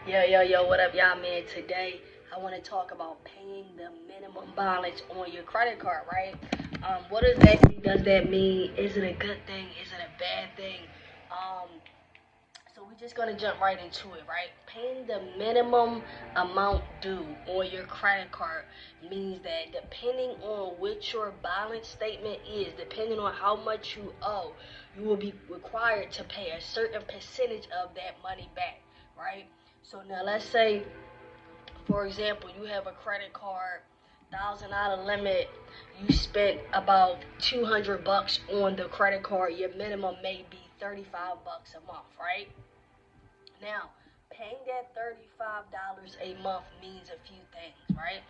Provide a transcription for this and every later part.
Yo, what up, y'all, man? Today, I want to talk about paying the minimum balance on your credit card, right? What exactly does that mean? Is it a good thing? Is it a bad thing? Um, so we're just gonna jump right into it, right? Paying the minimum amount due on your credit card means that depending on what your balance statement is, depending on how much you owe, you will be required to pay a certain percentage of that money back, right? So now let's say, for example, you have a credit card, $1,000 limit. You spent about $200 on the credit card. Your minimum may be $35 a month, right? Now, paying that $35 a month means a few things, right?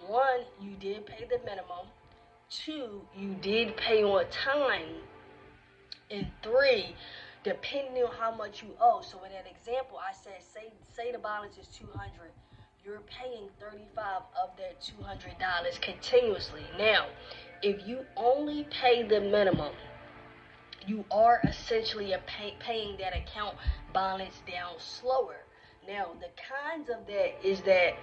One, you did pay the minimum. Two, you did pay on time. And three, depending on how much you owe. So in that example, I said, say the balance is 200. You're paying 35 of that $200 continuously. Now, if you only pay the minimum, you are essentially paying that account balance down slower. Now, the kinds of that is that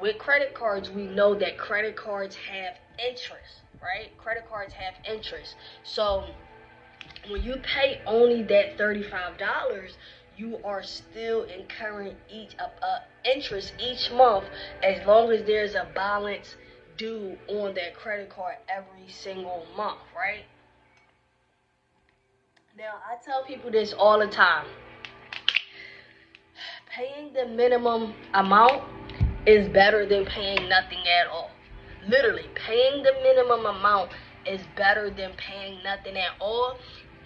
with credit cards, we know that credit cards have interest, right? Credit cards have interest. So when you pay only that $35, you are still incurring interest each month as long as there's a balance due on that credit card every single month, right? Now, I tell people this all the time. Paying the minimum amount is better than paying nothing at all. Literally, paying the minimum amount is better than paying nothing at all.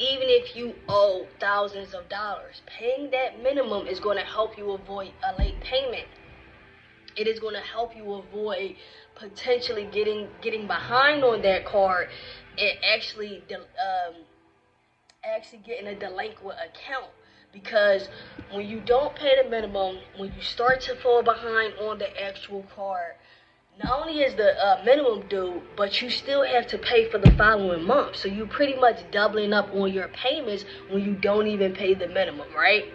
Even if you owe thousands of dollars, paying that minimum is going to help you avoid a late payment. It is going to help you avoid potentially getting behind on that card and actually getting a delinquent account. Because when you don't pay the minimum, when you start to fall behind on the actual card, not only is the minimum due, but you still have to pay for the following month. So you're pretty much doubling up on your payments when you don't even pay the minimum, right?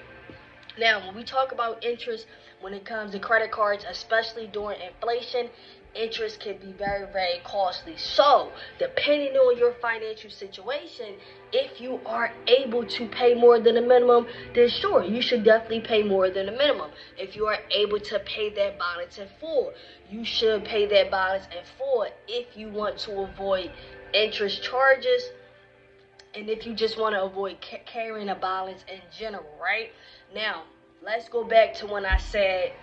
Now, when we talk about interest, when it comes to credit cards, especially during inflation, interest can be very, very costly. So, depending on your financial situation, if you are able to pay more than the minimum, then sure, you should definitely pay more than the minimum. If you are able to pay that balance in full, you should pay that balance in full if you want to avoid interest charges and if you just want to avoid carrying a balance in general, right? Now, let's go back to when I said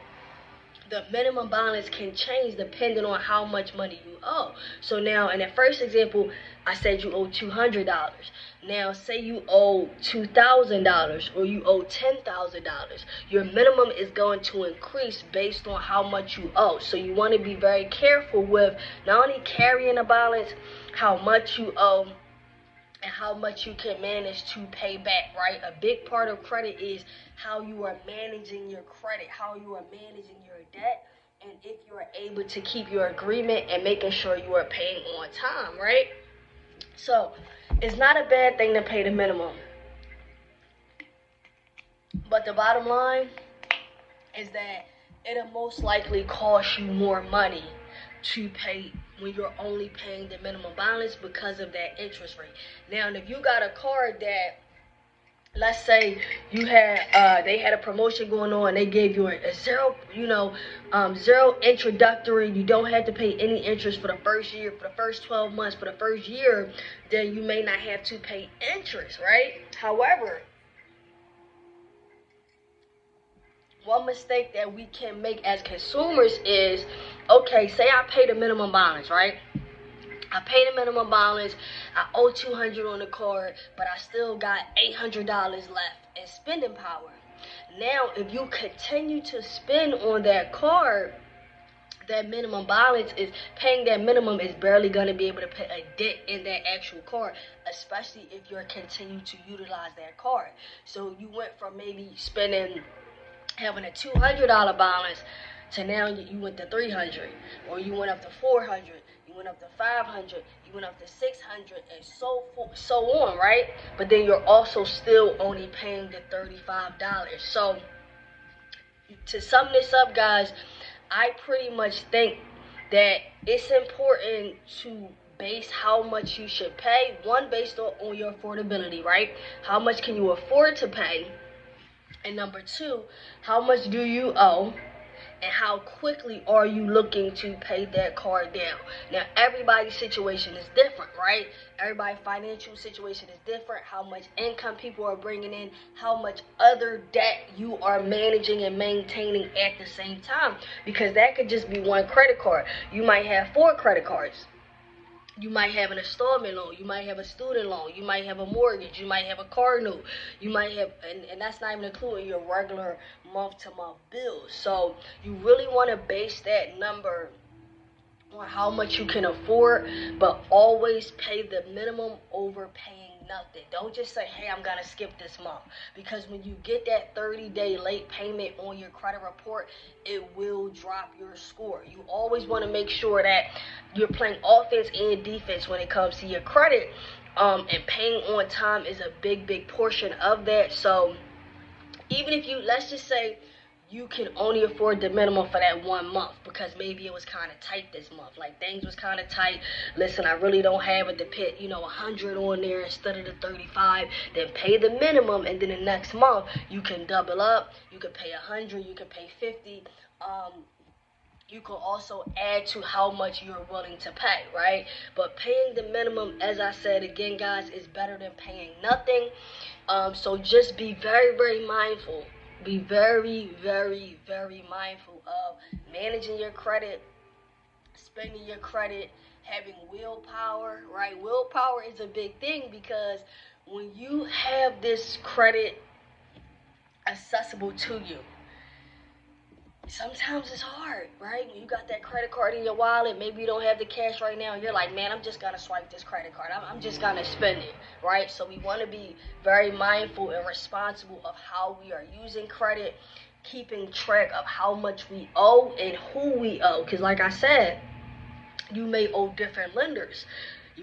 the minimum balance can change depending on how much money you owe. So now, in the first example, I said you owe $200. Now, say you owe $2,000 or you owe $10,000. Your minimum is going to increase based on how much you owe. So you want to be very careful with not only carrying a balance, how much you owe, and how much you can manage to pay back, right? A big part of credit is how you are managing your credit, how you are managing your debt, and if you are able to keep your agreement and making sure you are paying on time, right? So, it's not a bad thing to pay the minimum. But the bottom line is that it'll most likely cost you more money to pay when you're only paying the minimum balance because of that interest rate. Now, if you got a card that, let's say you had they had a promotion going on, they gave you a zero, zero introductory, you don't have to pay any interest for the first year, for the first 12 months, for the first year, then you may not have to pay interest, right? However, one mistake that we can make as consumers is, okay, say I pay the minimum balance, right? I pay the minimum balance, I owe $200 on the card, but I still got $800 left in spending power. Now, if you continue to spend on that card, that minimum balance is paying that minimum is barely going to be able to put a dent in that actual card, especially if you're continuing to utilize that card. So you went from maybe having a $200 balance to now you went to 300, or you went up to 400, you went up to 500, you went up to 600, and so on, right? But then you're also still only paying the $35. So to sum this up, guys, I pretty much think that it's important to base how much you should pay, one, based on your affordability, right? How much can you afford to pay? And number two, how much do you owe? And how quickly are you looking to pay that card down? Now, everybody's situation is different, right? Everybody's financial situation is different. How much income people are bringing in, how much other debt you are managing and maintaining at the same time. Because that could just be one credit card. You might have 4 credit cards. You might have an installment loan. You might have a student loan. You might have a mortgage. You might have a car note. You might have, and that's not even including your regular month-to-month bills. So you really want to base that number on how much you can afford, but always pay the minimum over paying nothing. Don't just say, hey, I'm gonna skip this month, because when you get that 30-day late payment on your credit report, it will drop your score. You always want to make sure that you're playing offense and defense when it comes to your credit, and paying on time is a big portion of that. So even if you, let's just say you can only afford the minimum for that 1 month because maybe it was kind of tight this month. Like, things was kind of tight. Listen, I really don't have it to put, 100 on there instead of the 35. Then pay the minimum, and then the next month you can double up. You can pay 100. You can pay 50. You can also add to how much you're willing to pay, right? But paying the minimum, as I said again, guys, is better than paying nothing. So just be very mindful. Be very mindful of managing your credit, spending your credit, having willpower, right? Willpower is a big thing, because when you have this credit accessible to you, sometimes it's hard, right? When you got that credit card in your wallet, maybe you don't have the cash right now, and you're like, man, I'm just gonna swipe this credit card. I'm just gonna spend it, right? So we want to be very mindful and responsible of how we are using credit, keeping track of how much we owe and who we owe. Because like I said, you may owe different lenders,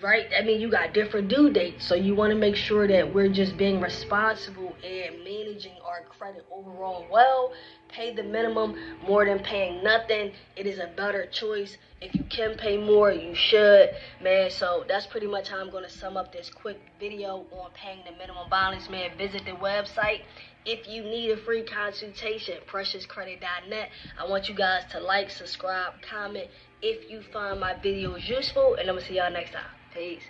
right? I mean, you got different due dates, so you want to make sure that we're just being responsible and managing our credit overall well. Pay the minimum more than paying nothing. It is a better choice. If you can pay more, you should, man. So that's pretty much how I'm going to sum up this quick video on paying the minimum balance, man. Visit the website if you need a free consultation, preciouscredit.net. I want you guys to like, subscribe, comment if you find my videos useful, and I'm going to see y'all next time. Peace.